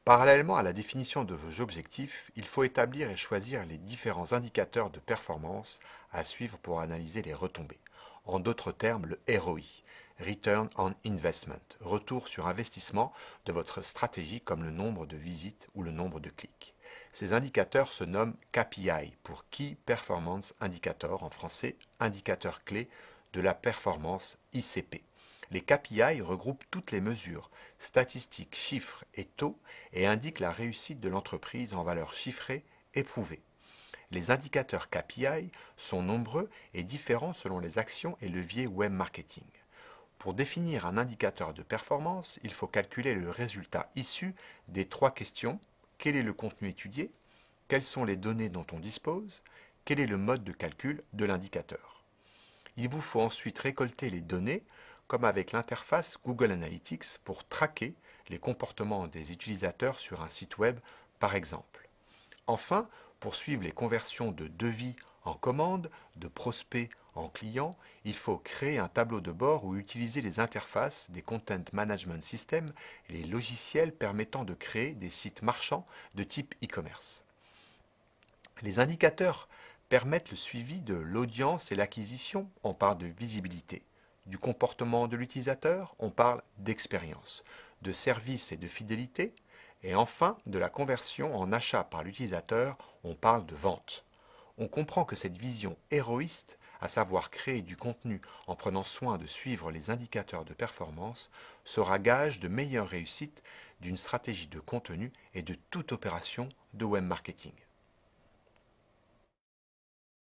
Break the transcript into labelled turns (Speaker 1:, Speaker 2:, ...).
Speaker 1: Parallèlement à la définition de vos objectifs, il faut établir et choisir les différents indicateurs de performance à suivre pour analyser les retombées. En d'autres termes, le ROI, Return on Investment, retour sur investissement de votre stratégie comme le nombre de visites ou le nombre de clics. Ces indicateurs se nomment KPI pour Key Performance Indicator, en français indicateur clé de la performance ICP. Les KPI regroupent toutes les mesures, statistiques, chiffres et taux et indiquent la réussite de l'entreprise en valeurs chiffrées et prouvées. Les indicateurs KPI sont nombreux et différents selon les actions et leviers web marketing. Pour définir un indicateur de performance, il faut calculer le résultat issu des trois questions: quel est le contenu étudié, quelles sont les données dont on dispose, quel est le mode de calcul de l'indicateur. Il vous faut ensuite récolter les données, comme avec l'interface Google Analytics, pour traquer les comportements des utilisateurs sur un site web, par exemple. Enfin, pour suivre les conversions de devis en commandes, de prospects en clients, il faut créer un tableau de bord ou utiliser les interfaces des Content Management Systems et les logiciels permettant de créer des sites marchands de type e-commerce. Les indicateurs permettent le suivi de l'audience et l'acquisition, on parle de visibilité. Du comportement de l'utilisateur, on parle d'expérience. De service et de fidélité, et enfin de la conversion en achat par l'utilisateur, on parle de vente. On comprend que cette vision héroïste, à savoir créer du contenu en prenant soin de suivre les indicateurs de performance, sera gage de meilleure réussite d'une stratégie de contenu et de toute opération de web marketing.